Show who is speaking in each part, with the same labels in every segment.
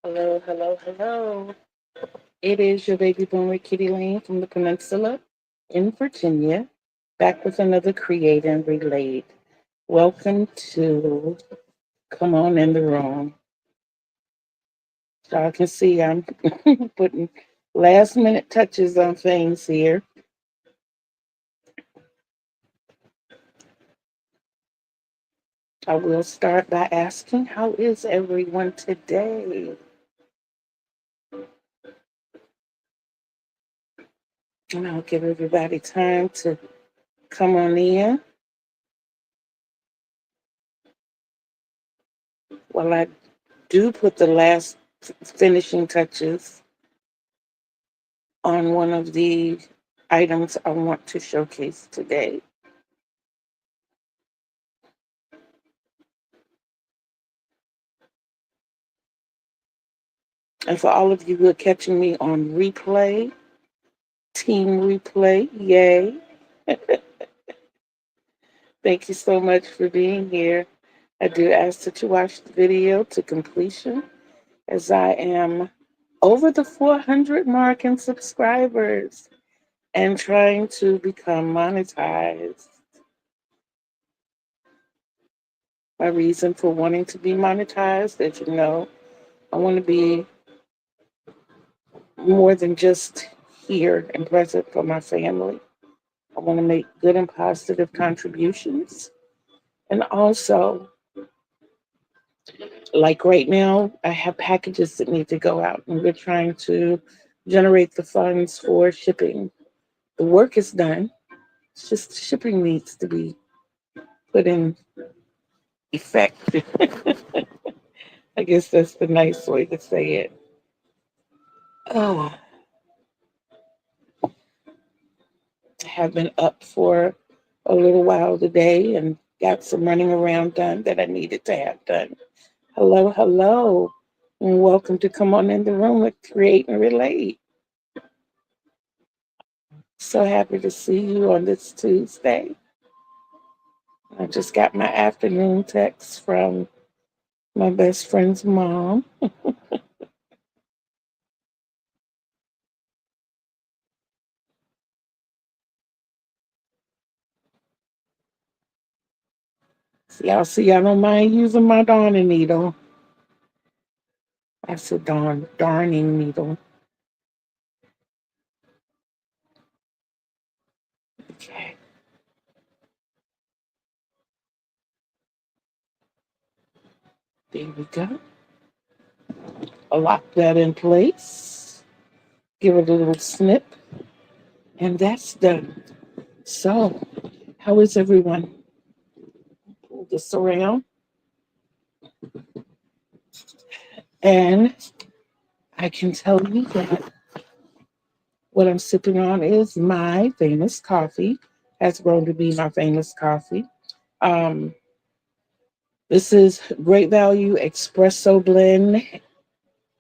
Speaker 1: Hello, hello, hello. It is your baby boomer Kitty Lane from the Peninsula in Virginia, back with another Create and Relate. Welcome to Come On in the Room. Y'all can see I'm putting last minute touches on things here. I will start by asking, how is everyone today? And I'll give everybody time to come on in while I do put the last finishing touches on one of the items I want to showcase today. And for all of you who are catching me on replay, team replay, yay. Thank you so much for being here. I do ask that you watch the video to completion as I am over the 400 mark in subscribers and trying to become monetized. My reason for wanting to be monetized, as you know, I want to be more than just here and present for my family. I want to make good and positive contributions. And also, like right now, I have packages that need to go out, and we're trying to generate the funds for shipping. The work is done, it's just shipping needs to be put in effect. I guess that's the nice way to say it. Oh, I have been up for a little while today and got some running around done that I needed to have done. Hello, hello, and welcome to Come On in the Room with Create and Relate. So happy to see you on this Tuesday. I just got my afternoon text from my best friend's mom. See, I don't mind using my darning needle. I said darning needle. Okay, there we go. I'll lock that in place. Give it a little snip, and that's done. So, how is everyone? Pull this around. And I can tell you that what I'm sipping on is my famous coffee. Has grown to be my famous coffee. Um, this is Great Value Espresso Blend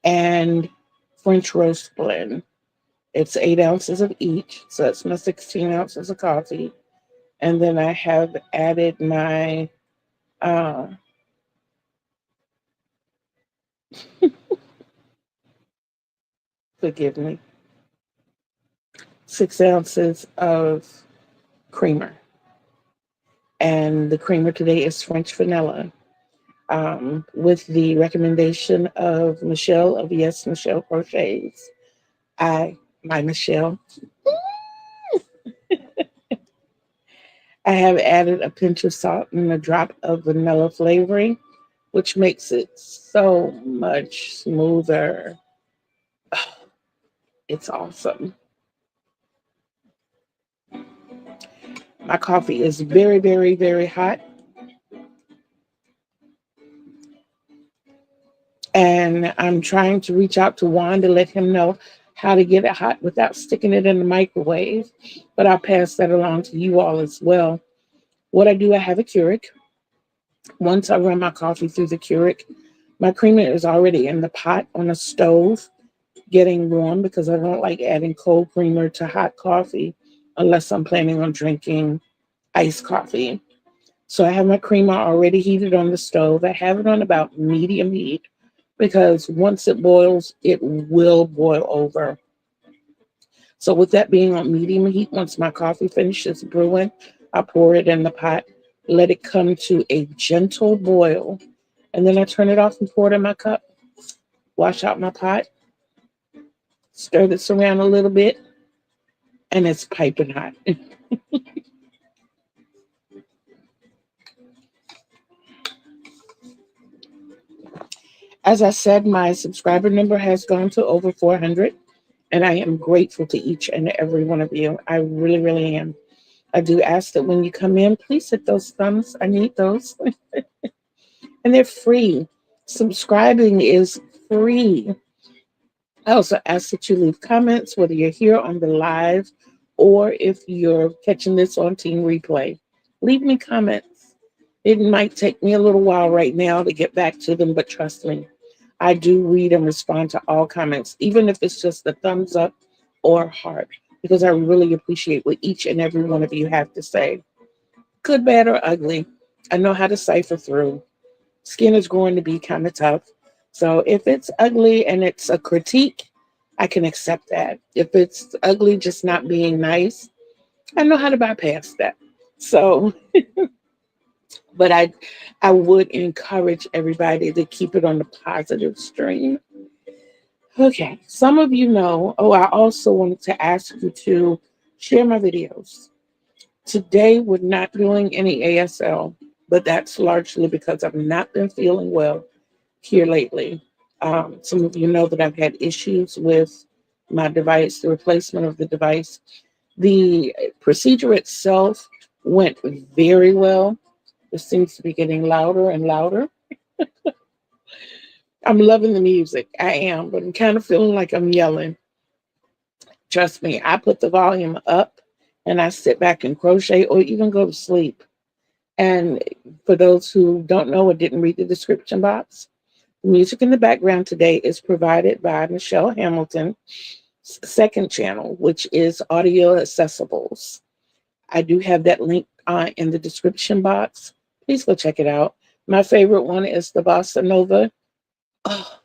Speaker 1: and French Roast Blend. It's 8 ounces of each, so it's my 16 ounces of coffee. And then I have added my, uh, forgive me, 6 ounces of creamer. And the creamer today is French vanilla. With the recommendation of Michelle of Yes, Michelle Crochets. My Michelle, I have added a pinch of salt and a drop of vanilla flavoring, which makes it so much smoother. It's awesome. My coffee is very, very, very hot. And I'm trying to reach out to Juan to let him know how to get it hot without sticking it in the microwave. But I'll pass that along to you all as well. What I do, I have a Keurig. Once I run my coffee through the Keurig, my creamer is already in the pot on the stove getting warm because I don't like adding cold creamer to hot coffee unless I'm planning on drinking iced coffee. So I have my creamer already heated on the stove. I have it on about medium heat because once it boils, it will boil over. So with that being on medium heat, once my coffee finishes brewing, I pour it in the pot, let it come to a gentle boil, and then I turn it off and pour it in my cup. Wash out my pot, stir this around a little bit, and it's piping hot. As I said, my subscriber number has gone to over 400, and I am grateful to each and every one of you. I really, really am. I do ask that when you come in, please hit those thumbs. I need those. And they're free. Subscribing is free. I also ask that you leave comments, whether you're here on the live or if you're catching this on Team Replay. Leave me comments. It might take me a little while right now to get back to them, but trust me, I do read and respond to all comments, even if it's just a thumbs up or heart, because I really appreciate what each and every one of you have to say. Good, bad, or ugly. I know how to cipher through. Skin is going to be kind of tough. So if it's ugly and it's a critique, I can accept that. If it's ugly, just not being nice, I know how to bypass that. So, but I would encourage everybody to keep it on the positive stream. Okay, some of you know. Oh, I also wanted to ask you to share my videos. Today, we're not doing any ASL, but that's largely because I've not been feeling well here lately. Some of you know that I've had issues with my device, the replacement of the device. The procedure itself went very well. It seems to be getting louder and louder. I'm loving the music. I am, but I'm kind of feeling like I'm yelling. Trust me, I put the volume up and I sit back and crochet or even go to sleep. And for those who don't know or didn't read the description box, the music in the background today is provided by Michelle Hamilton's second channel, which is Audio Accessibles. I do have that link in the description box. Please go check it out. My favorite one is the Bossa Nova. Oh,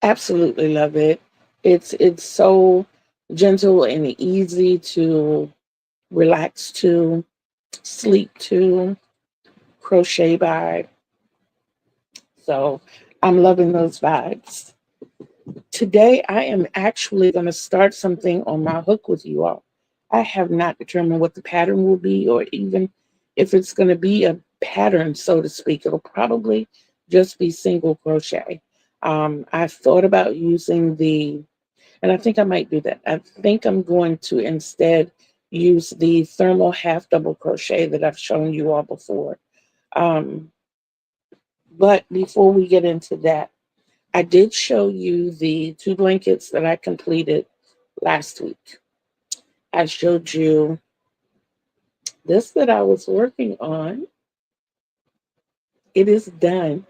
Speaker 1: absolutely love it. It's so gentle and easy to relax to, sleep to, crochet by. So I'm loving those vibes. Today, I am actually going to start something on my hook with you all. I have not determined what the pattern will be, or even if it's going to be a pattern, so to speak. It'll probably just be single crochet. I thought about using and I think I might do that. I think I'm going to instead use the thermal half double crochet that I've shown you all before. Um, but before we get into that, I did show you the 2 blankets that I completed last week. I showed you this that I was working on. It is done.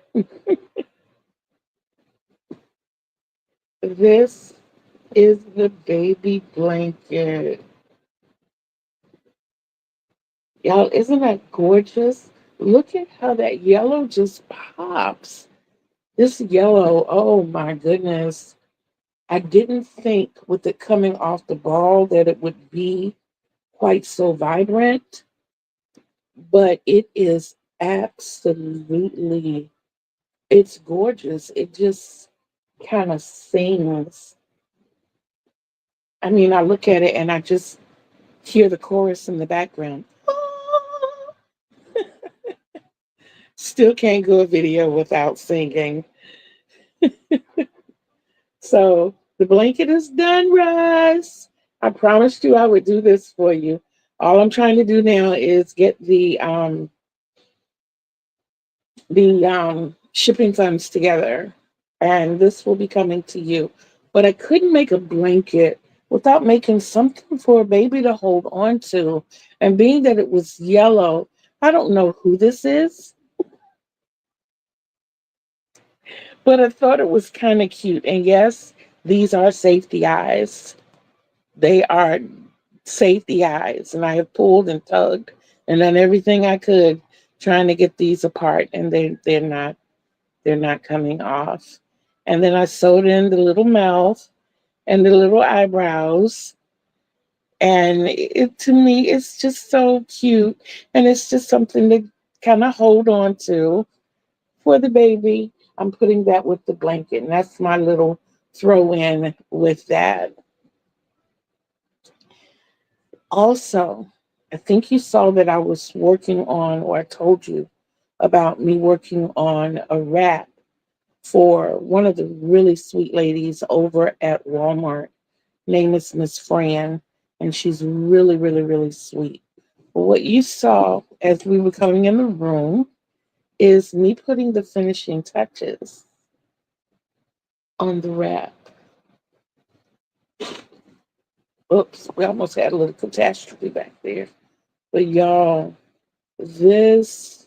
Speaker 1: This is the baby blanket. Y'all, isn't that gorgeous? Look at how that yellow just pops. This yellow, oh my goodness. I didn't think with it coming off the ball that it would be quite so vibrant, but it is absolutely, it's gorgeous. It just kind of sings. I mean, I look at it and I just hear the chorus in the background. Still can't go a video without singing. So the blanket is done, Russ. I promised you I would do this for you. All I'm trying to do now is get the shipping funds together, and this will be coming to you. But I couldn't make a blanket without making something for a baby to hold on to. And being that it was yellow, I don't know who this is, but I thought it was kind of cute. And yes, these are safety eyes. They are safety eyes. And I have pulled and tugged and done everything I could trying to get these apart, and they're not coming off. And then I sewed in the little mouth and the little eyebrows. And it to me, it's just so cute. And it's just something to kind of hold on to for the baby. I'm putting that with the blanket, and that's my little throw in with that. Also, I think you saw that I was working on, or I told you about me working on a wrap for one of the really sweet ladies over at Walmart. Name is Miss Fran, and she's really, really, really sweet. What you saw as we were coming in the room is me putting the finishing touches on the wrap. Oops, we almost had a little catastrophe back there. But y'all, this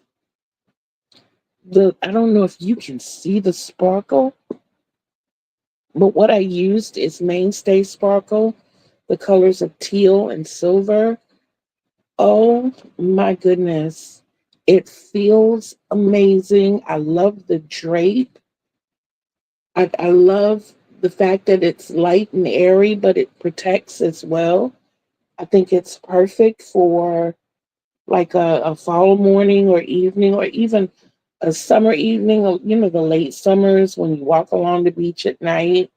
Speaker 1: the I don't know if you can see the sparkle, but what I used is mainstay sparkle, the colors of teal and silver. Oh my goodness. It feels amazing. I love the drape. I love the fact that it's light and airy, but it protects as well. I think it's perfect for like a fall morning or evening, or even a summer evening, or, the late summers when you walk along the beach at night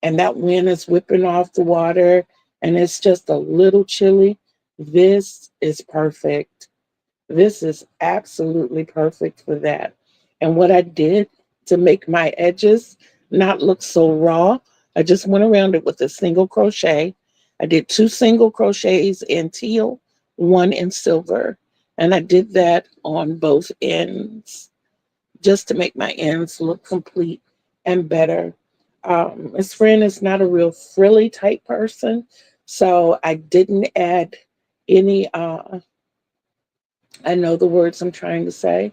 Speaker 1: and that wind is whipping off the water and it's just a little chilly. This is perfect. This is absolutely perfect for that. And what I did to make my edges not look so raw, I just went around it with a single crochet. I did two single crochets in teal, one in silver, and I did that on both ends just to make my ends look complete and better. Miss Fran is not a real frilly type person, so I didn't add any I know the words I'm trying to say.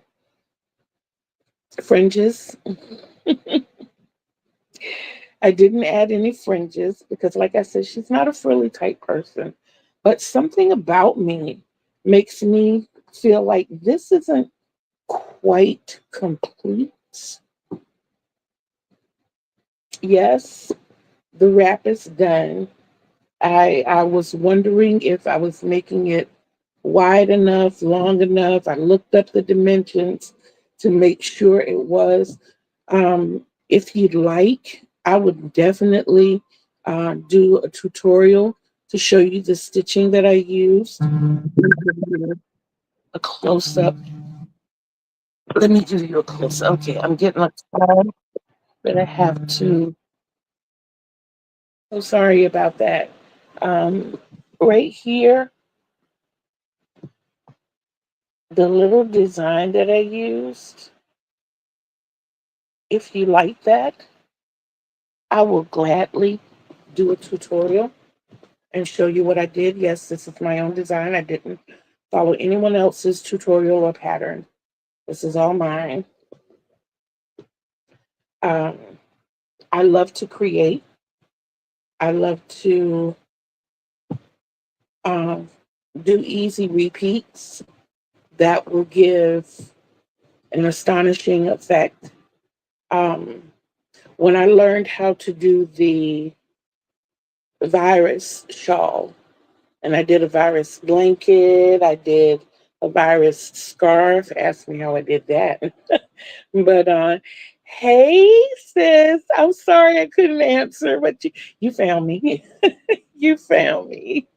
Speaker 1: Fringes. I didn't add any fringes because, like I said, she's not a frilly type person. But something about me makes me feel like this isn't quite complete. Yes, the wrap is done. I was wondering if I was making it wide enough, long enough. I looked up the dimensions to make sure it was. If you'd like, I would definitely do a tutorial to show you the stitching that I used. A close up. Let me do you a close up. Okay, I'm getting a call that I have to. So sorry about that. Um, right here, the little design that I used, if you like that, I will gladly do a tutorial and show you what I did. Yes, this is my own design. I didn't follow anyone else's tutorial or pattern. This is all mine. Um, I love to create. I love to um, do easy repeats that will give an astonishing effect. Um, when I learned how to do the virus shawl, and I did a virus blanket, I did a virus scarf. Ask me how I did that. But hey sis, I'm sorry I couldn't answer, but you found me. You found me.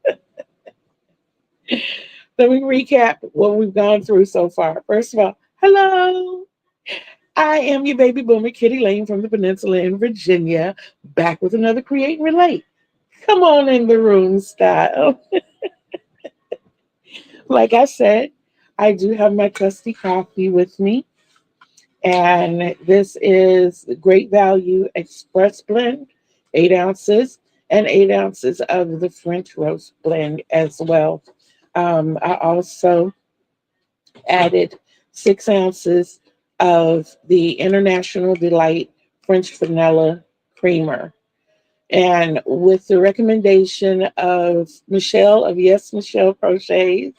Speaker 1: Let me recap what we've gone through so far. First of all, hello. I am your baby boomer, Kitty Lane from the Peninsula in Virginia, back with another Create and Relate. Come on in the room style. Like I said, I do have my trusty coffee with me, and this is Great Value Express Blend, 8 ounces, and 8 ounces of the French Roast Blend as well. I also added 6 ounces of the International Delight French Vanilla Creamer. And with the recommendation of Michelle of Yes Michelle Crochets,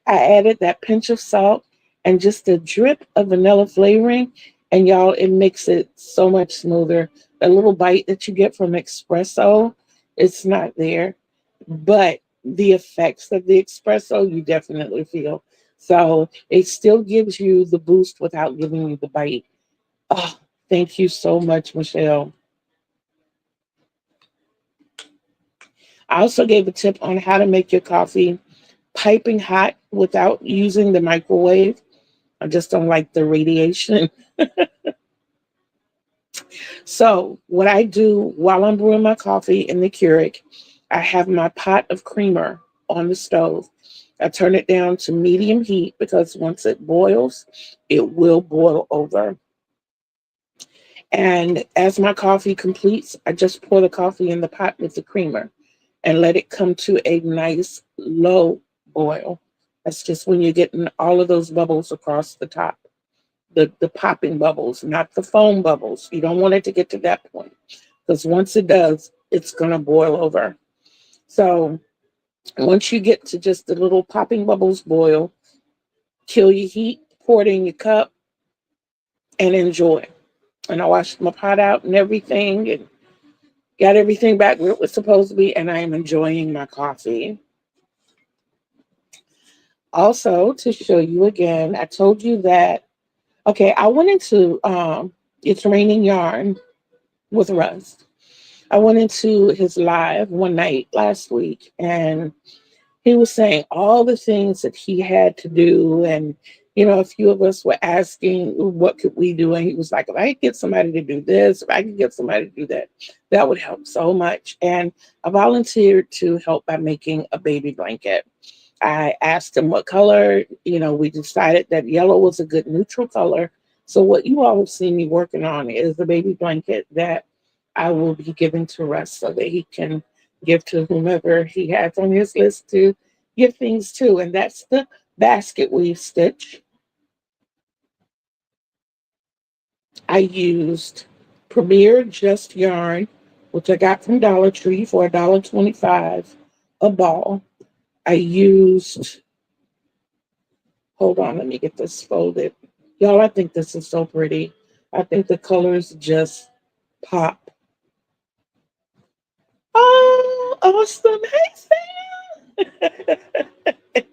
Speaker 1: I added that pinch of salt and just a drip of vanilla flavoring. And y'all, it makes it so much smoother. The little bite that you get from espresso, it's not there. But the effects of the espresso, you definitely feel. So it still gives you the boost without giving you the bite. Oh, thank you so much, Michelle. I also gave a tip on how to make your coffee piping hot without using the microwave. I just don't like the radiation. So, what I do while I'm brewing my coffee in the Keurig, I have my pot of creamer on the stove. I turn it down to medium heat because once it boils, it will boil over. And as my coffee completes, I just pour the coffee in the pot with the creamer and let it come to a nice low boil. That's just when you're getting all of those bubbles across the top, the popping bubbles, not the foam bubbles. You don't want it to get to that point because once it does, it's going to boil over. So once you get to just the little popping bubbles boil, kill your heat, pour it in your cup, and enjoy. And I washed my pot out and everything and got everything back where it was supposed to be, and I am enjoying my coffee. Also, to show you again, I told you that, okay, I went into It's Raining Yarn with Russ. I went into his live one night last week, and he was saying all the things that he had to do. And, a few of us were asking, what could we do? And he was like, if I could get somebody to do this, if I could get somebody to do that, that would help so much. And I volunteered to help by making a baby blanket. I asked him what color. We decided that yellow was a good neutral color. So what you all have seen me working on is the baby blanket that I will be giving to Russ so that he can give to whomever he has on his list to give things to. And that's the basket weave stitch. I used Premier Just Yarn, which I got from Dollar Tree for $1.25 a ball. I used, hold on, let me get this folded. Y'all, I think this is so pretty. I think the colors just pop. Oh, awesome. Hey, Sam.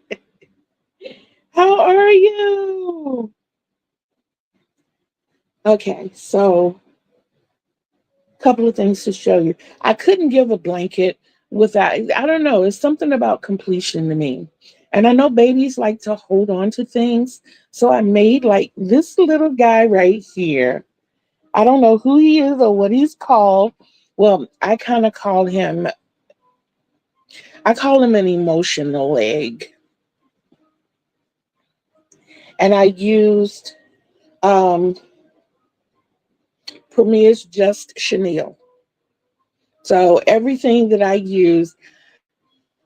Speaker 1: How are you? Okay, so a couple of things to show you. I couldn't give a blanket without, I don't know, it's something about completion to me. And I know babies like to hold on to things. So I made like this little guy right here. I don't know who he is or what he's called. Well, I call him an emotional egg. And I used um, Premier's Just Chenille. So everything that I use,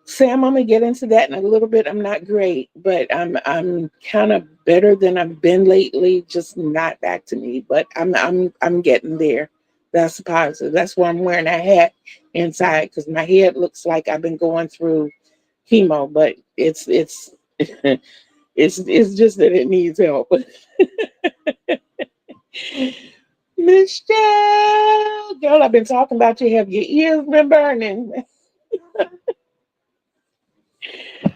Speaker 1: Sam, I'm gonna get into that in a little bit. I'm not great, but I'm kind of better than I've been lately. Just not back to me, but I'm getting there. That's positive. That's why I'm wearing a hat inside because my head looks like I've been going through chemo, but it's it's just that it needs help. Michelle, girl, I've been talking about you. Have your ears been burning?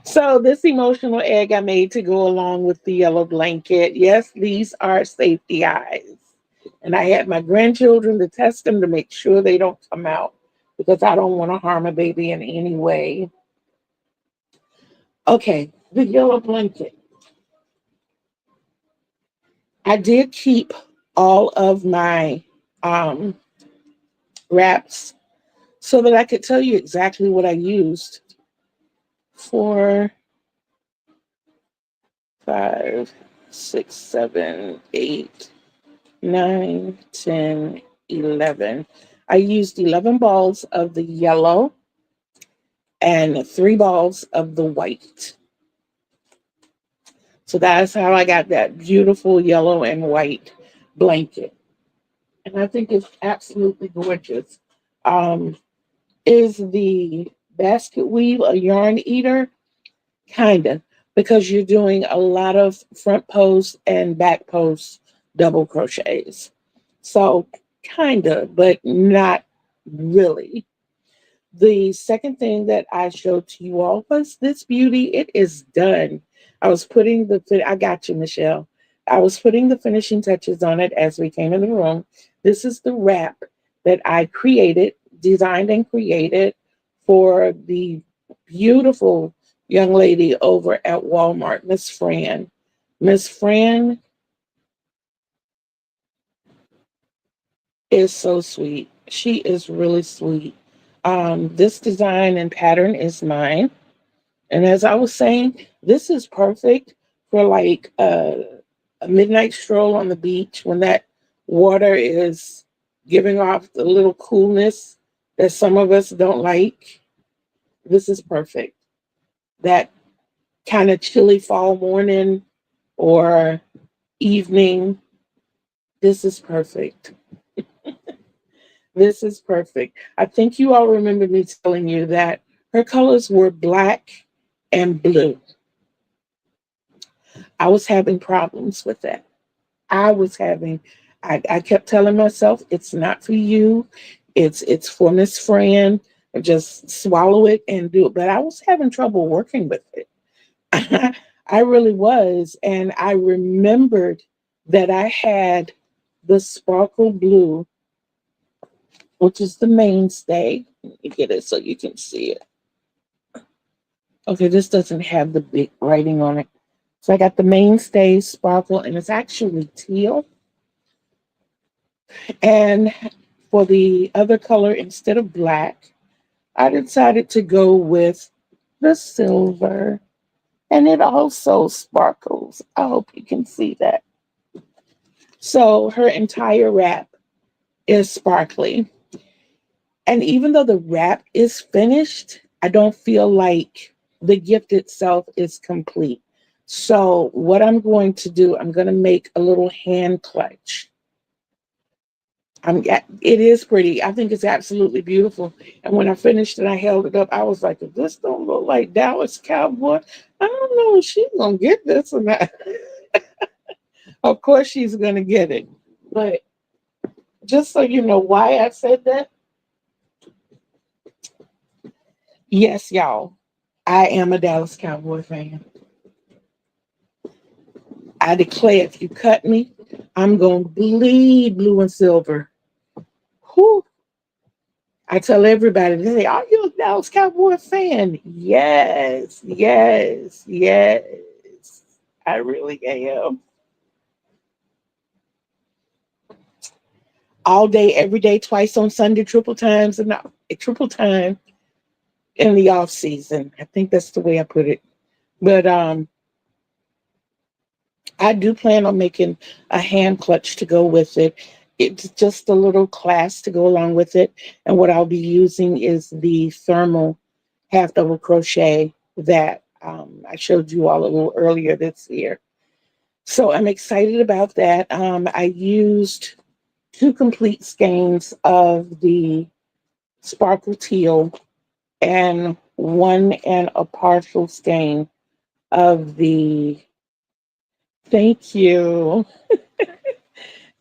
Speaker 1: So this emotional egg I made to go along with the yellow blanket. Yes, these are safety eyes. And I had my grandchildren to test them to make sure they don't come out because I don't want to harm a baby in any way. Okay, the yellow blanket. I did keep all of my um, wraps so that I could tell you exactly what I used for 5, 6, 7, 8, 9, 10, 11. I used 11 balls of the yellow and 3 balls of the white. So that's how I got that beautiful yellow and white blanket. And I think it's absolutely gorgeous. Um, is the basket weave a yarn eater? Kind of, because you're doing a lot of front posts and back posts double crochets. So kind of, but not really. The second thing that I showed to you all was this beauty. It is done. I got you, Michelle. I was putting the finishing touches on it as we came in the room. This is the wrap that I created, designed and created for the beautiful young lady over at Walmart, Miss Fran. Miss Fran is so sweet. She is really sweet. This design and pattern is mine. And as I was saying, this is perfect for like a midnight stroll on the beach when that water is giving off the little coolness that some of us don't like. This is perfect. That kind of chilly fall morning or evening, this is perfect. This is perfect. I think you all remember me telling you that her colors were black and blue. I was having problems with that. I was having, I kept telling myself, it's not for you. It's for Miss Fran. Just swallow it and do it. But I was having trouble working with it. I really was. And I remembered that I had the sparkle blue, which is the mainstay. Let me get it so you can see it. Okay, this doesn't have the big writing on it. So I got the mainstay sparkle, and it's actually teal. And for the other color, instead of black, I decided to go with the silver. And it also sparkles. I hope you can see that. So her entire wrap is sparkly. And even though the wrap is finished, I don't feel like the gift itself is complete. So what I'm going to do, I'm going to make a little hand clutch. It is pretty. I think it's absolutely beautiful. And when I finished it, I held it up. I was like, if this don't look like Dallas Cowboy, I don't know if she's gonna get this or not. Of course she's gonna get it. But just so you know why I said that, yes, y'all, I am a Dallas Cowboy fan. I declare if you cut me, I'm gonna bleed blue and silver. Whew. I tell everybody, they say, are you a Dallas Cowboy fan? Yes, yes, yes. I really am. All day, every day, twice on Sunday, triple times, and triple time in the off season. I think that's the way I put it. But I do plan on making a hand clutch to go with it. It's just a little class to go along with it. And what I'll be using is the thermal half double crochet that I showed you all a little earlier this year. So I'm excited about that. I used two complete skeins of the sparkle teal and one and a partial skein of the, thank you.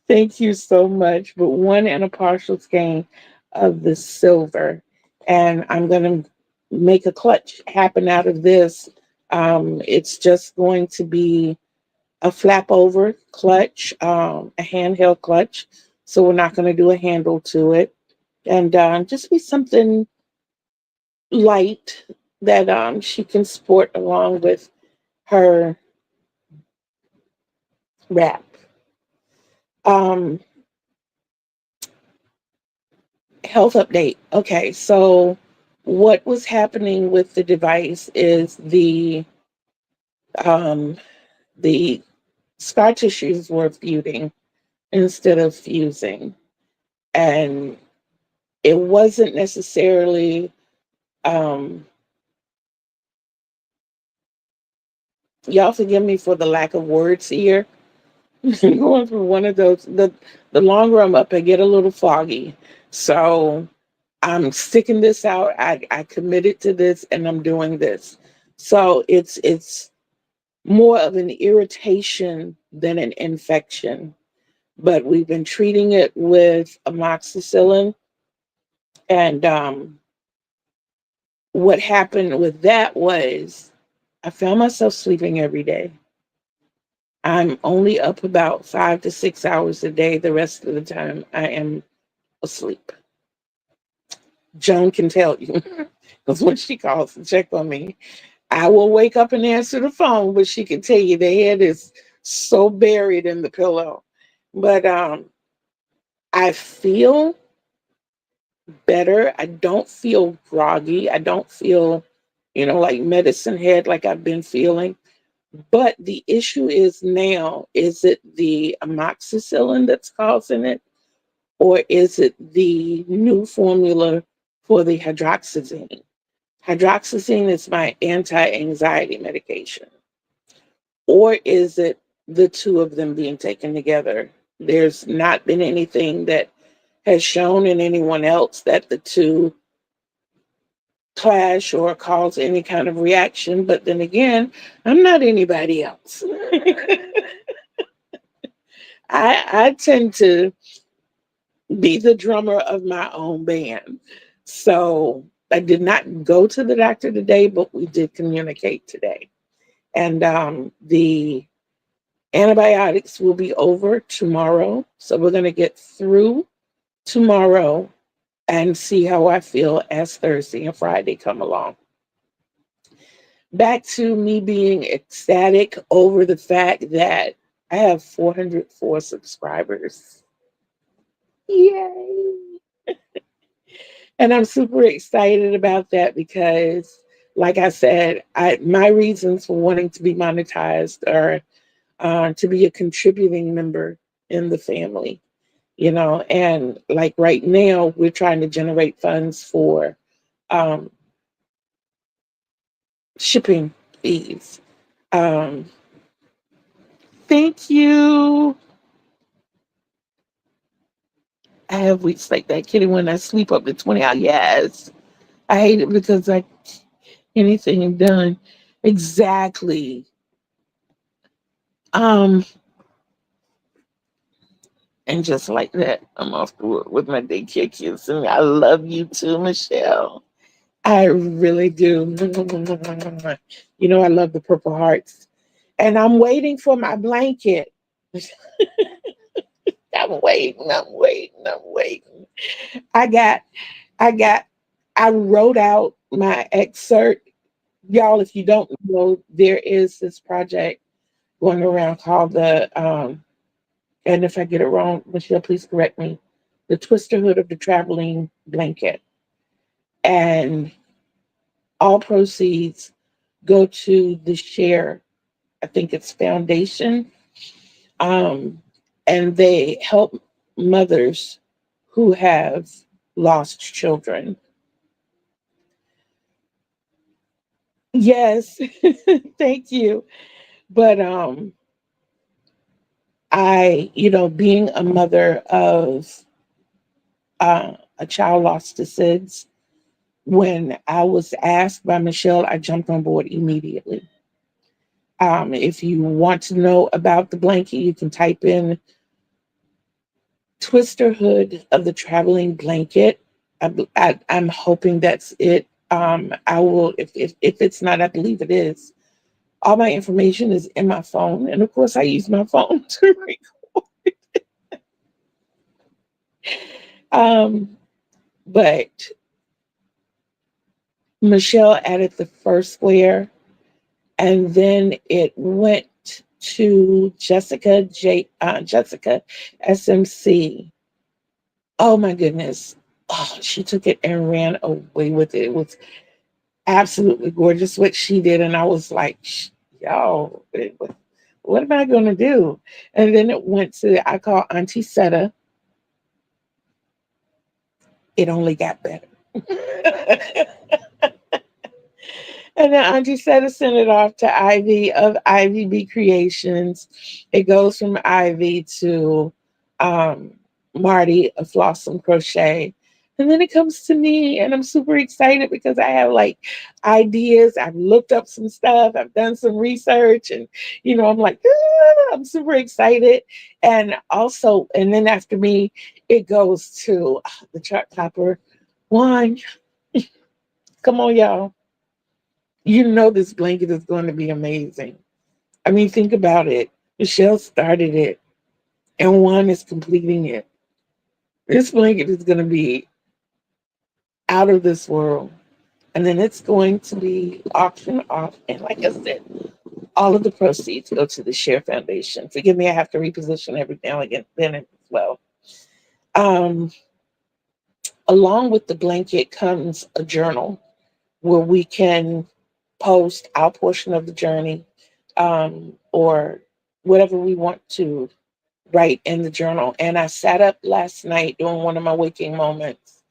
Speaker 1: Thank you so much. But one and a partial skein of the silver. And I'm going to make a clutch happen out of this. It's just going to be a flap over clutch, a handheld clutch. So we're not going to do a handle to it. And just be something light that she can sport along with her wrap. Um, Health update. Okay, so what was happening with the device is um, the scar tissues were feuding instead of fusing, and it wasn't necessarily. Um, Y'all forgive me for the lack of words here. Going through one of those. The longer I'm up, I get a little foggy. So I'm sticking this out. I committed to this and I'm doing this. So it's more of an irritation than an infection. but we've been treating it with amoxicillin. And what happened with that was I found myself sleeping every day. I'm only up about 5 to 6 hours a day. The rest of the time, I am asleep. Joan can tell you because when she calls to check on me, I will wake up and answer the phone, but she can tell you the head is so buried in the pillow. But I feel better. I don't feel groggy. I don't feel, like medicine head like I've been feeling. But the issue is now, is it the amoxicillin that's causing it? Or is it the new formula for the hydroxyzine? Hydroxyzine is my anti-anxiety medication. Or is it the two of them being taken together? There's not been anything that has shown in anyone else that the two clash or cause any kind of reaction. But then again, I'm not anybody else. I tend to be the drummer of my own band. So I did not go to the doctor today, but we did communicate today. And the antibiotics will be over tomorrow. So we're going to get through tomorrow and see how I feel as Thursday and Friday come along. Back to me being ecstatic over the fact that I have 404 subscribers. Yay! And I'm super excited about that because, like I said, my reasons for wanting to be monetized are to be a contributing member in the family, and like right now, we're trying to generate funds for um, shipping fees. Um, thank you. I have weeks like that, kidding, when I sleep up to 20 hours. Yes. I hate it because anything done. Exactly. Um, and just like that, I'm off to work with my daycare kids. And I love you too, Michelle. I really do. I love the Purple Hearts. And I'm waiting for my blanket. I'm waiting. I got, I got, I wrote out my excerpt. Y'all, if you don't know, there is this project going around called and if I get it wrong, Michelle, please correct me, the Twister Hood of the Traveling Blanket. And all proceeds go to the Share, I think it's foundation. Um, and they help mothers who have lost children. Yes, thank you. But being a mother of a child lost to SIDS, when I was asked by Michelle, I jumped on board immediately. If you want to know about the blanket, you can type in Twister Hood of the Traveling Blanket. I'm hoping that's it. I will, if it's not, I believe it is. All my information is in my phone. And of course, I use my phone to record. Um, but Michelle added the first square, and then it went to Jessica SMC. Oh my goodness. Oh, she took it and ran away with it. It was absolutely gorgeous what she did. And I was like, yo, what am I going to do? And then it went to, I call Auntie Seta. It only got better. And then Auntie Seta sent it off to Ivy of Ivy B Creations. It goes from Ivy to um, Marty of Flossom Crochet. And then it comes to me, and I'm super excited because I have like ideas. I've looked up some stuff, I've done some research, and I'm like, "Ah," I'm super excited. And also, and then after me, it goes to the chart topper one. Come on, y'all. You know this blanket is going to be amazing. I mean, think about it. Michelle started it, and one is completing it. This blanket is going to be out of this world. And then it's going to be auctioned off. And like I said, all of the proceeds go to the Share Foundation. Forgive me, I have to reposition every now and again then as well. Um, Along with the blanket comes a journal where we can post our portion of the journey, or whatever we want to write in the journal. And I sat up last night during one of my waking moments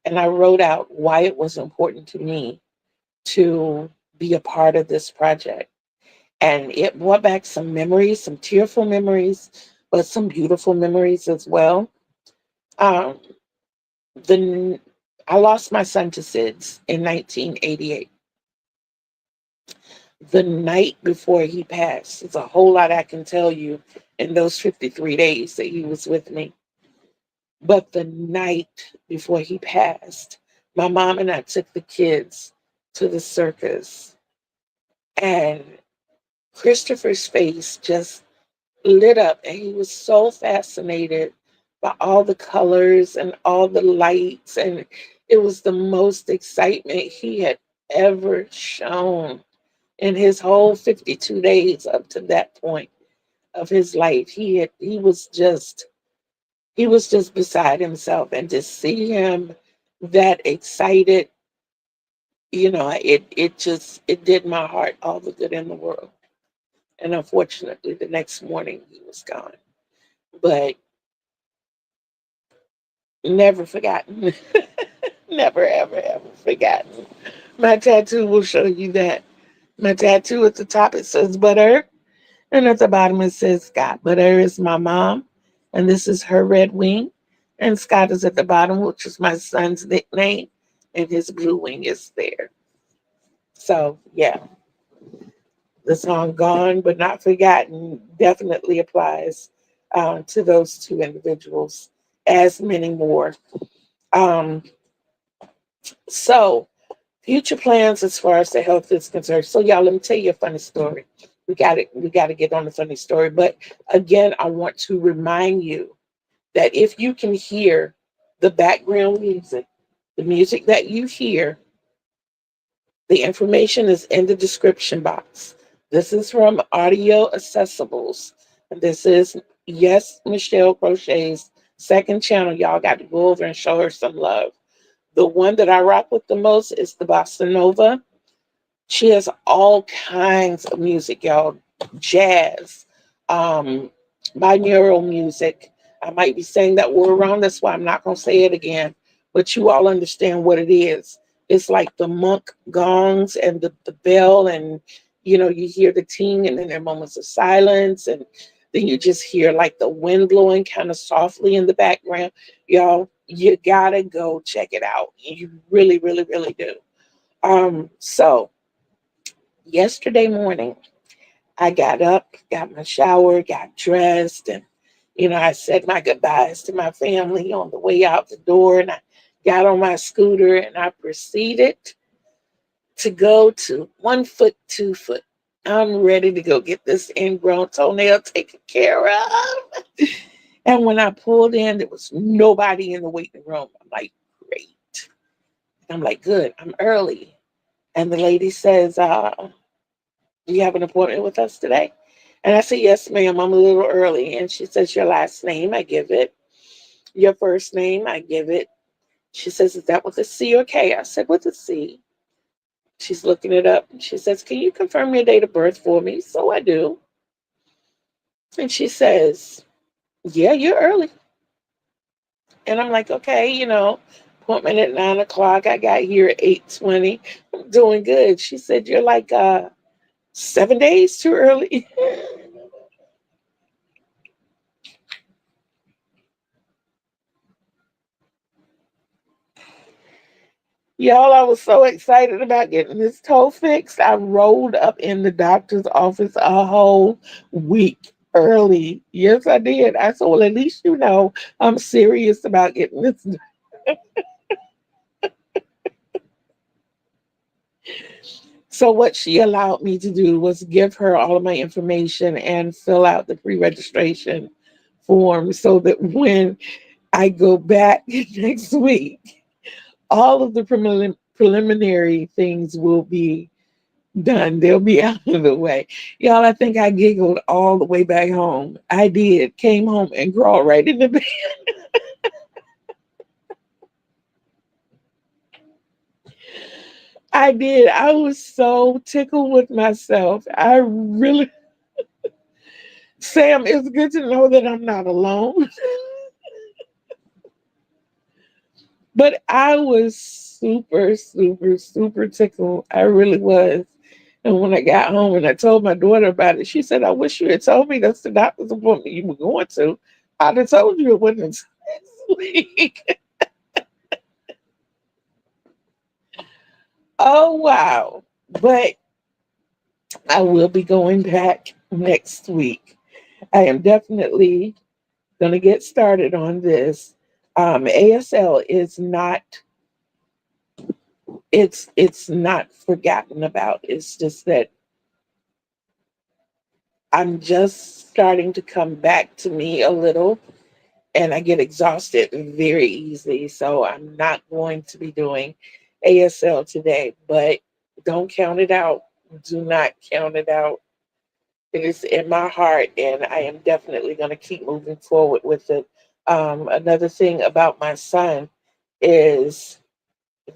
Speaker 1: and I wrote out why it was important to me to be a part of this project. And it brought back some memories, some tearful memories, but some beautiful memories as well. Um, the I lost my son to SIDS in 1988. The night before he passed, there's a whole lot I can tell you in those 53 days that he was with me. But the night before he passed, my mom and I took the kids to the circus, and Christopher's face just lit up, and he was so fascinated by all the colors and all the lights, and it was the most excitement he had ever shown in his whole 52 days up to that point of his life. He was just beside himself, and to see him that excited, it did my heart all the good in the world. And unfortunately, the next morning he was gone, but never forgotten. Never, ever, ever forgotten. My tattoo will show you that. My tattoo at the top, it says Butter, and at the bottom it says Scott. Butter is my mom, and this is her red wing. And Scott is at the bottom, which is my son's nickname, and his blue wing is there. So, yeah, the song Gone But Not Forgotten definitely applies to those two individuals, as many more. Um, so, future plans as far as the health is concerned. So, y'all, let me tell you a funny story. We got to get on the funny story. But again, I want to remind you that if you can hear the background music, the music that you hear, the information is in the description box. This is from Audio Accessibles. And this is, yes, Michelle Crochet's second channel. Y'all got to go over and show her some love. The one that I rock with the most is the Bossa Nova. She has all kinds of music, y'all. Jazz, um, binaural music. I might be saying that word wrong. That's why I'm not going to say it again. But you all understand what it is. It's like the monk gongs and the bell, and you hear the ting, and then there are moments of silence, and then you just hear like the wind blowing kind of softly in the background. Y'all, you gotta go check it out. You really, really, really do. So yesterday morning, I got up, got my shower, got dressed, and I said my goodbyes to my family on the way out the door, and I got on my scooter and I proceeded to go to 1 foot, 2 foot. I'm ready to go get this ingrown toenail taken care of. And when I pulled in, there was nobody in the waiting room. I'm like, great. I'm like, good, I'm early. And the lady says, do you have an appointment with us today? And I said, yes, ma'am, I'm a little early. And she says, your last name, I give it. Your first name, I give it. She says, is that with a C or K? I said, with a C. She's looking it up. She says, can you confirm your date of birth for me? So I do. And she says, yeah, you're early. And I'm like, okay, appointment at 9 o'clock. I got here at 8:20. I'm doing good. She said, you're like 7 days too early. Y'all, I was so excited about getting this toe fixed. I rolled up in the doctor's office a whole week early. Yes, I did. I said, well, at least you know I'm serious about getting this. So, what she allowed me to do was give her all of my information and fill out the pre registration form so that when I go back next week, all of the preliminary things will be done. They'll be out of the way. Y'all, I think I giggled all the way back home. I did. Came home and crawled right in the bed. I did. I was so tickled with myself. I really, Sam, it's good to know that I'm not alone. But I was super, super, super tickled. I really was. And when I got home and I told my daughter about it, she said, I wish you had told me that's the doctor's appointment you were going to. I'd have told you it wasn't next week. Oh, wow. But I will be going back next week. I am definitely going to get started on this. ASL is not, it's not forgotten about. It's just that I'm just starting to come back to me a little, and I get exhausted very easily. So I'm not going to be doing ASL today, but don't count it out. Do not count it out. It is in my heart, and I am definitely going to keep moving forward with it. Another thing about my son is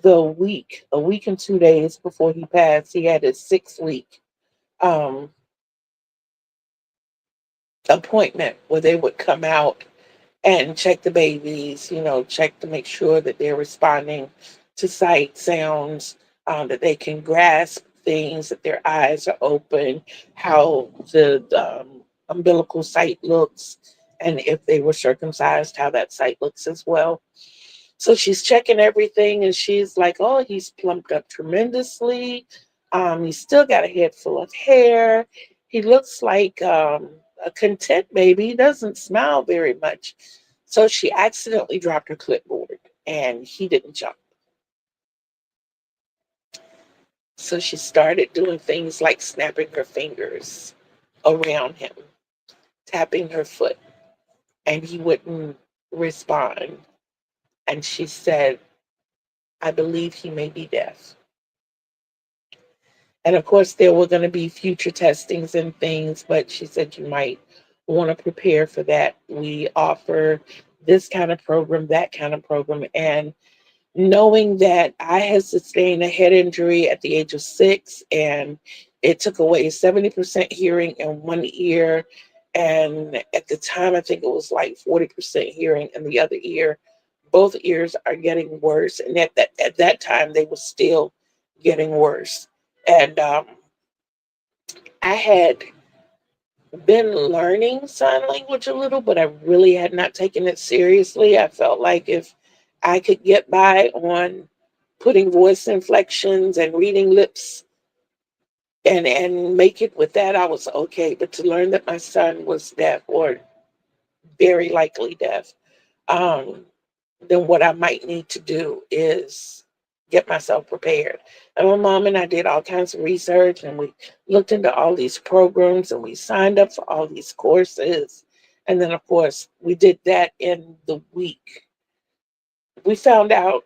Speaker 1: a week and 2 days before he passed, he had his 6 week um, appointment where they would come out and check the babies, check to make sure that they're responding to sight, sounds, that they can grasp things, that their eyes are open, how the umbilical site looks, and if they were circumcised, how that site looks as well. So she's checking everything and she's like, oh, he's plumped up tremendously. He's still got a head full of hair. He looks like a content baby. He doesn't smile very much. So she accidentally dropped her clipboard and he didn't jump. So she started doing things like snapping her fingers around him, tapping her foot, and he wouldn't respond. And she said, I believe he may be deaf. And of course, there were going to be future testings and things, but she said you might want to prepare for that. We offer this kind of program, that kind of program. And knowing that I had sustained a head injury at the age of 6, and it took away 70% hearing in one ear. And at the time, I think it was like 40% hearing in the other ear. Both ears are getting worse. And at that time, they were still getting worse. And I had been learning sign language a little, but I really had not taken it seriously. I felt like if I could get by on putting voice inflections and reading lips and make it with that, I was okay. But to learn that my son was deaf or very likely deaf, um, then what I might need to do is get myself prepared. And my mom and I did all kinds of research and we looked into all these programs and we signed up for all these courses. And then, of course, we did that in the week. We found out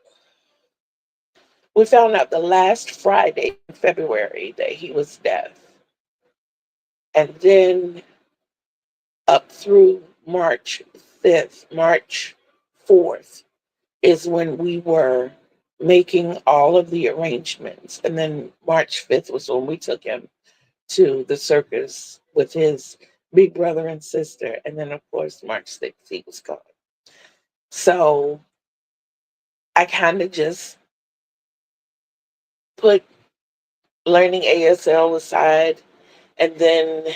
Speaker 1: we found out the last Friday in February that he was deaf. And then up through March 5th, March 4th, is when we were making all of the arrangements. And then March 5th was when we took him to the circus with his big brother and sister. And then, of course, March 6th, he was gone. So I kind of just put learning ASL aside. And then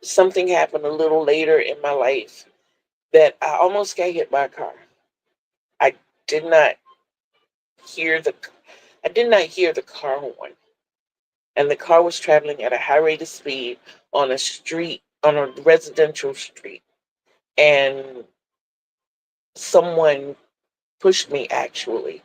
Speaker 1: something happened a little later in my life that I almost got hit by a car. I did not hear the I did not hear the car horn. And the car was traveling at a high rate of speed on a street, on a residential street. And someone pushed me, actually.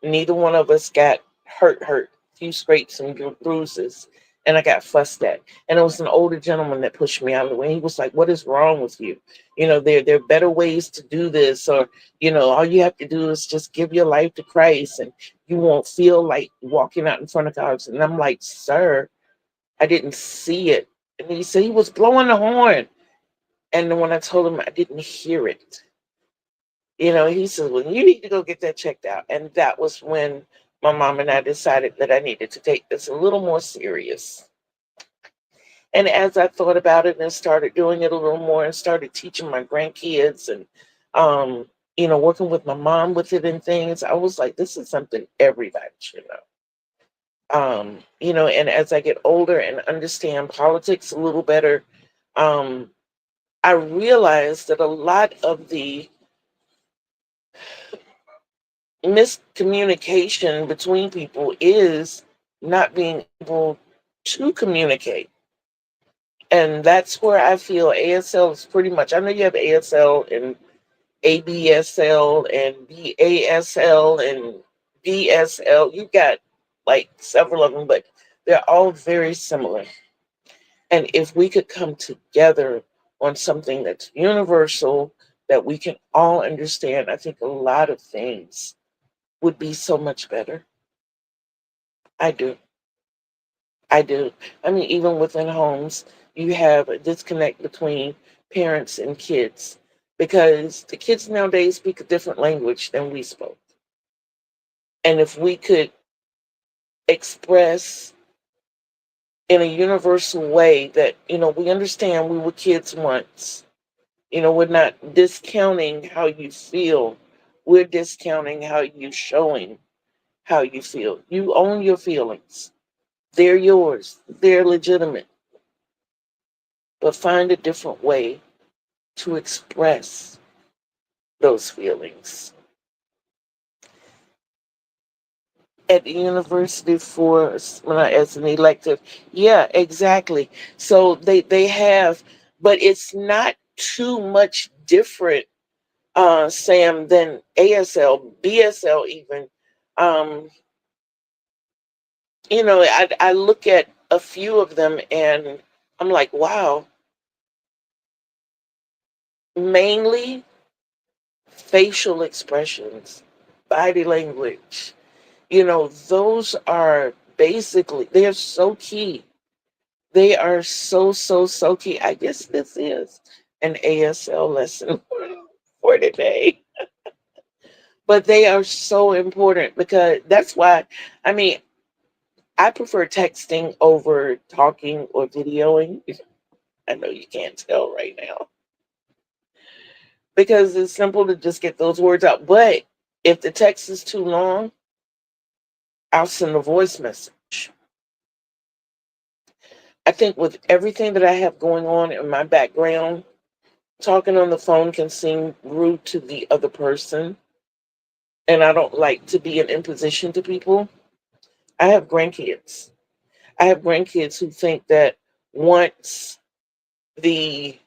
Speaker 1: Neither one of us got hurt, few scrapes and bruises. And I got fussed at. And it was an older gentleman that pushed me out of the way. He was like, "What is wrong with you? There are better ways to do this, or, all you have to do is just give your life to Christ and you won't feel like walking out in front of cars." And I'm like, "Sir, I didn't see it." And he said he was blowing the horn. And then when I told him I didn't hear it, he said, "Well, you need to go get that checked out." And that was when my mom and I decided that I needed to take this a little more serious. And as I thought about it and started doing it a little more and started teaching my grandkids and, working with my mom with it and things, I was like, this is something everybody should know. And as I get older and understand politics a little better, um, I realized that a lot of the miscommunication between people is not being able to communicate. And that's where I feel ASL is pretty much, I know you have ASL and ABSL and BASL and BSL. You've got like several of them, but they're all very similar. And if we could come together on something that's universal, that we can all understand, I think a lot of things would be so much better. I do. I do. I mean, even within homes, you have a disconnect between parents and kids because the kids nowadays speak a different language than we spoke. And if we could express in a universal way that, we understand we were kids once, we're not discounting how you feel, we're discounting how you're showing how you feel. You own your feelings, they're yours, they're legitimate, but find a different way to express those feelings. At the university for as an elective, yeah, exactly. So they have, but it's not too much different, Sam, than ASL, BSL even. Um, I look at a few of them and I'm like, wow, mainly facial expressions, body language. Those are basically, they're so key. They are so, so, so key. I guess this is an ASL lesson for today. But they are so important because that's why, I mean, I prefer texting over talking or videoing. I know you can't tell right now because it's simple to just get those words out. But if the text is too long, I'll send a voice message. I think with everything that I have going on in my background, talking on the phone can seem rude to the other person. And I don't like to be an imposition to people. I have grandkids. I have grandkids who think that once the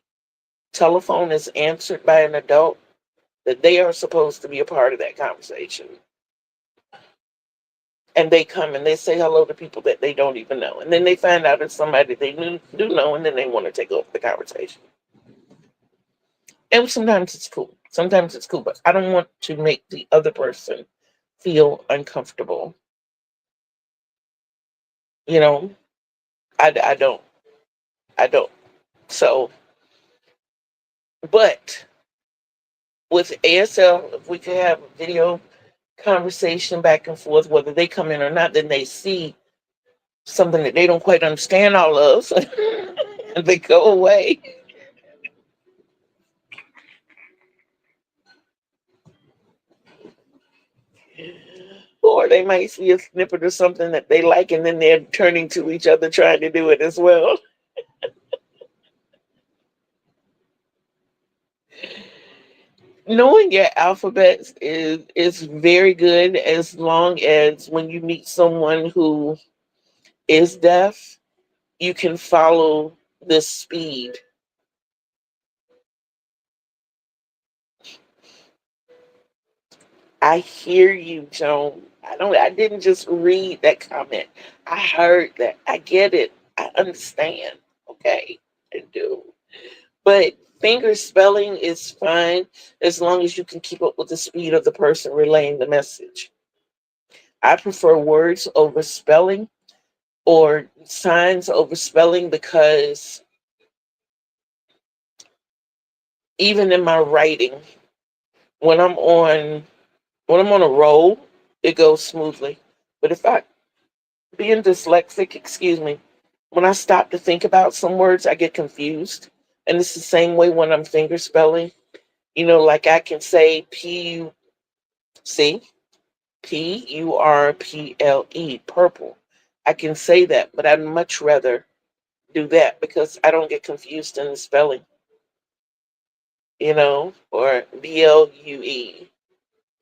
Speaker 1: telephone is answered by an adult, that they are supposed to be a part of that conversation. And they come and they say hello to people that they don't even know. And then they find out it's somebody they do know, and then they want to take over the conversation. And sometimes it's cool. Sometimes it's cool, but I don't want to make the other person feel uncomfortable. You know, I don't. I don't. So, but with ASL, if we could have a video conversation back and forth, whether they come in or not, then they see something that they don't quite understand all of, and they go away. Or they might see a snippet or something that they like, and then they're turning to each other trying to do it as well. Knowing your alphabets is very good, as long as when you meet someone who is deaf, you can follow the speed. I hear you, Joan. I didn't just read that comment. I heard that. I get it. I understand. Okay. I do. But finger spelling is fine as long as you can keep up with the speed of the person relaying the message. I prefer words over spelling, or signs over spelling, because even in my writing, when I'm on when I'm on a roll, it goes smoothly. But if I being dyslexic, excuse me, when I stop to think about some words, I get confused. And it's the same way when I'm finger spelling. Like I can say C Purple, purple. I can say that, but I'd much rather do that because I don't get confused in the spelling, or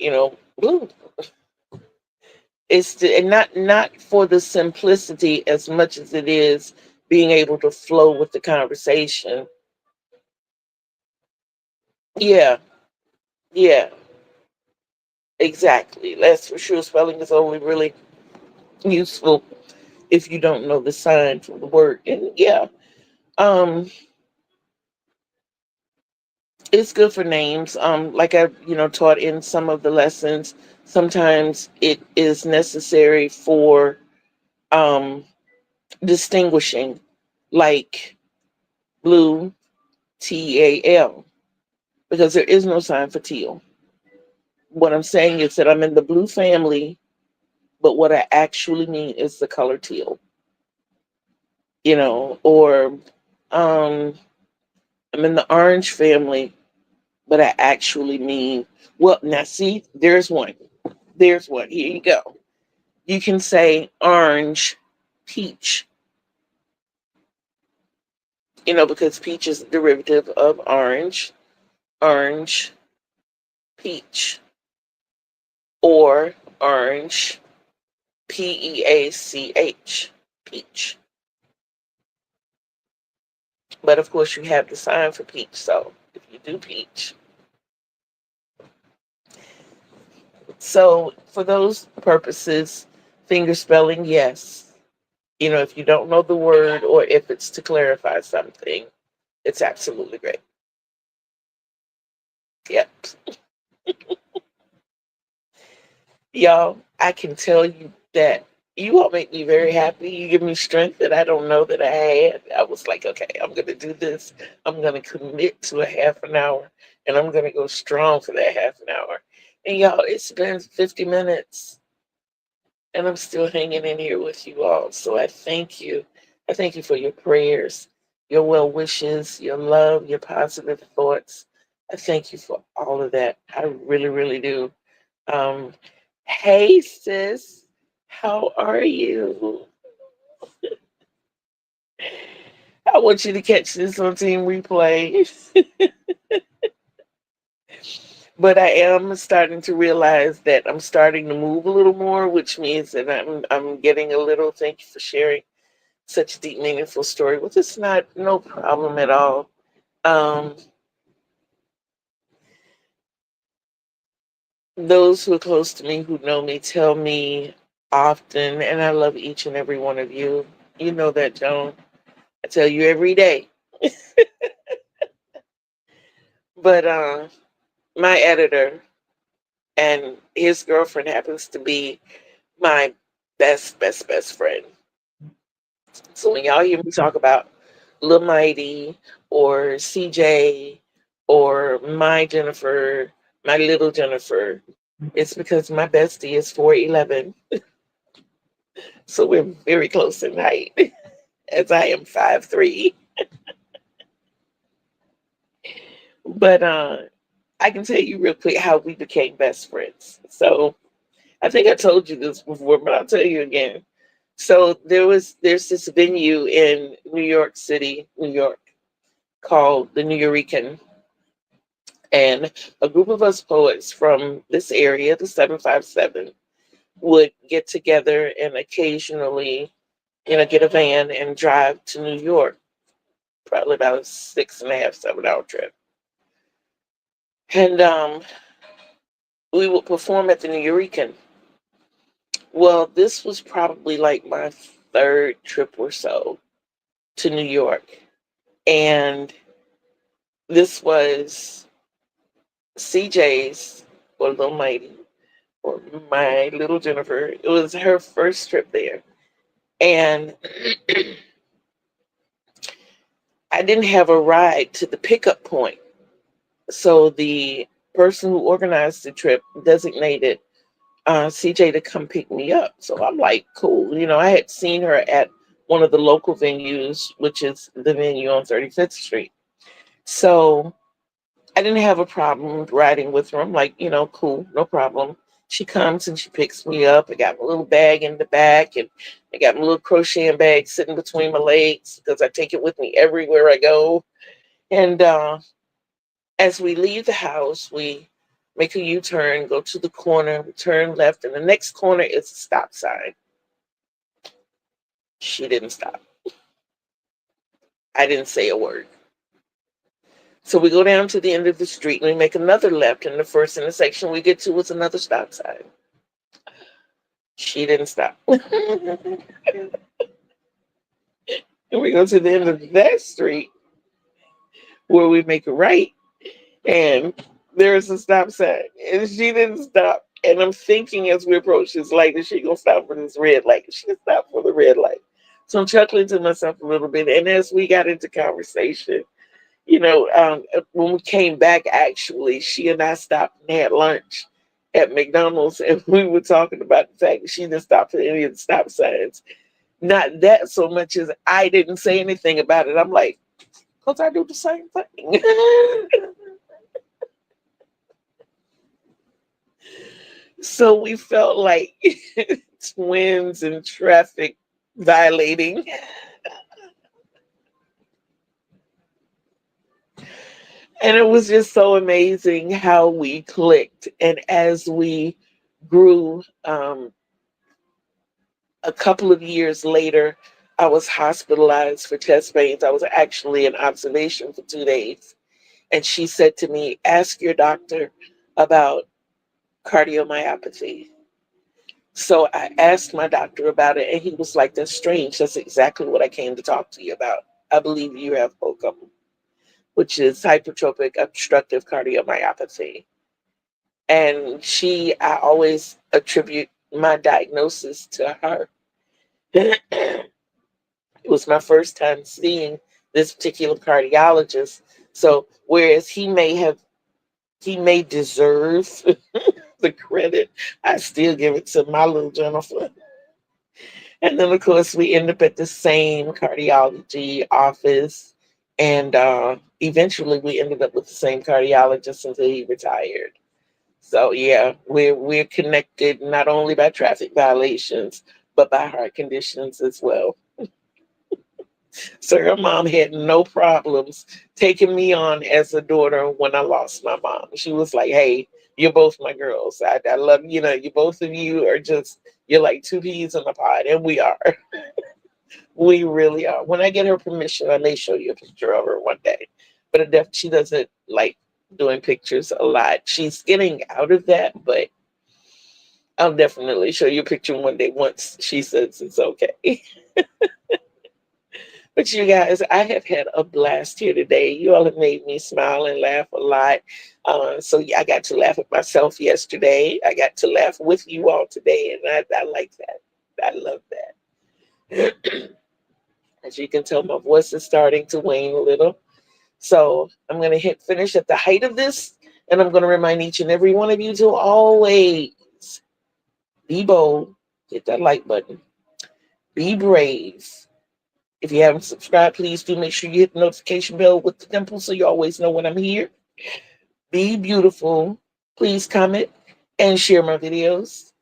Speaker 1: Blue. Blue. And not for the simplicity as much as it is being able to flow with the conversation. Yeah, yeah, exactly. That's for sure. Spelling is only really useful if you don't know the sign for the word. And yeah, um, it's good for names. Like I, taught in some of the lessons. Sometimes it is necessary for um distinguishing, like blue, TAL, because there is no sign for teal. What I'm saying is that I'm in the blue family, but what I actually mean is the color teal, or um, I'm in the orange family, but I actually mean, well, now see, there's one. There's one. Here you go. You can say orange, peach, because peach is a derivative of orange, orange, peach, or orange, PEACH, peach. But of course, you have the sign for peach. So if you do peach, so for those purposes, finger spelling, yes. If you don't know the word or if it's to clarify something, it's absolutely great. Yep. Y'all, I can tell you that you all make me very happy. You give me strength that I don't know that I had. I was like, okay, I'm going to do this. I'm going to commit to a half an hour, and I'm going to go strong for that half an hour. And y'all, it's been 50 minutes, and I'm still hanging in here with you all. So I thank you. I thank you for your prayers, your well wishes, your love, your positive thoughts. I thank you for all of that. I really, really do. Um, hey, sis, how are you? I want you to catch this on Team Replay. But I am starting to realize that I'm starting to move a little more, which means that I'm getting a little. Thank you for sharing such a deep, meaningful story. Well, it's not no problem at all. Um, those who are close to me, who know me, tell me often, and I love each and every one of you. You know that, Joan. I tell you every day. But my editor and his girlfriend happens to be my best friend. So when y'all hear me talk about Lil Mighty or CJ or my Jennifer, my little Jennifer, it's because my bestie is 4'11". So we're very close in height, as I am 5'3". But I can tell you real quick how we became best friends. So I think I told you this before, but I'll tell you again. So there's this venue in New York City, New York, called the New Eurekan, And a group of us poets from this area, the 757, would get together and occasionally, get a van and drive to New York, probably about a 6.5, 7 hour trip. And we would perform at the Nuyorican. Well, this was probably like my third trip or so to New York. And this was CJ's, or Little Mighty, or my little Jennifer. It was her first trip there. And I didn't have a ride to the pickup point. So the person who organized the trip designated CJ to come pick me up. So I'm like, cool. I had seen her at one of the local venues, which is the venue on 35th Street. So I didn't have a problem riding with her. I'm like, cool, no problem. She comes and she picks me up. I got my little bag in the back, and I got my little crocheting bag sitting between my legs because I take it with me everywhere I go. And as we leave the house, we make a U-turn, go to the corner, we turn left, and the next corner is a stop sign. She didn't stop. I didn't say a word. So we go down to the end of the street and we make another left, and the first intersection we get to was another stop sign. She didn't stop. And we go to the end of that street where we make a right, and there's a stop sign, and she didn't stop. And I'm thinking as we approach this light, is she gonna stop for this red light? She stopped for the red light. So I'm chuckling to myself a little bit. And as we got into conversation, when we came back, actually, she and I stopped and had lunch at McDonald's, and we were talking about the fact that she didn't stop at any of the stop signs. Not that so much as I didn't say anything about it. I'm like, because I do the same thing. So we felt like twins in traffic violating. And it was just so amazing how we clicked. And as we grew, a couple of years later, I was hospitalized for chest pains. I was actually in observation for 2 days. And she said to me, ask your doctor about cardiomyopathy. So I asked my doctor about it, and he was like, that's strange. That's exactly what I came to talk to you about. I believe you have HOCM, which is hypertrophic obstructive cardiomyopathy. And I always attribute my diagnosis to her. It was my first time seeing this particular cardiologist. So whereas he may deserve the credit, I still give it to my little Jennifer. And then, of course, we end up at the same cardiology office. And eventually we ended up with the same cardiologist until he retired. So, yeah, we're connected not only by traffic violations, but by heart conditions as well. So her mom had no problems taking me on as a daughter when I lost my mom. She was like, hey, you're both my girls. I love, you both of you are just, you're like two peas in a pod. And we are. We really are. When I get her permission, I may show you a picture of her one day. But she doesn't like doing pictures a lot. She's getting out of that, but I'll definitely show you a picture one day once she says it's okay. But you guys, I have had a blast here today. You all have made me smile and laugh a lot. So yeah, I got to laugh at myself yesterday. I got to laugh with you all today, and I like that. I love that. As you can tell, my voice is starting to wane a little. So I'm going to hit finish at the height of this, and I'm going to remind each and every one of you to always be bold, hit that like button, be brave. If you haven't subscribed, please do make sure you hit the notification bell with the dimple so you always know when I'm here. Be beautiful. Please comment and share my videos.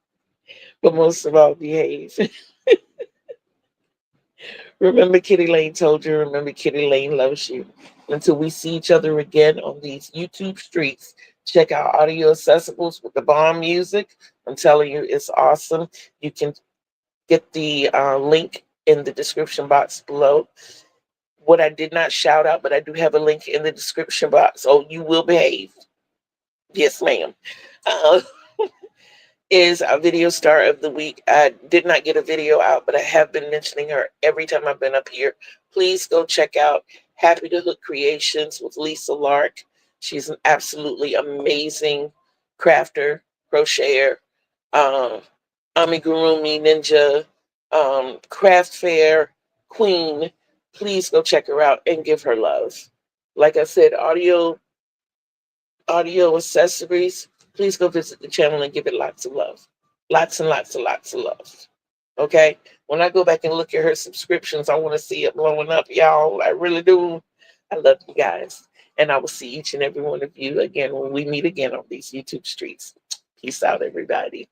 Speaker 1: But most of all, behave. Remember, Kitty Lane told you. Remember, Kitty Lane loves you. Until we see each other again on these YouTube streets, check out Audio Accessibles with the bomb music. I'm telling you, it's awesome. You can get the link in the description box below. What I did not shout out, but I do have a link in the description box. Oh, you will behave. Yes, ma'am. Uh, is our video star of the week. I did not get a video out, but I have been mentioning her every time I've been up here. Please go check out Happy to Hook Creations with Lisa Larck. She's an absolutely amazing crafter, crocheter, amigurumi ninja, craft fair queen. Please go check her out and give her love. Like I said, audio accessories, please go visit the channel and give it lots of love. Lots and lots and lots of love. Okay? When I go back and look at her subscriptions, I want to see it blowing up, y'all. I really do. I love you guys. And I will see each and every one of you again when we meet again on these YouTube streets. Peace out, everybody.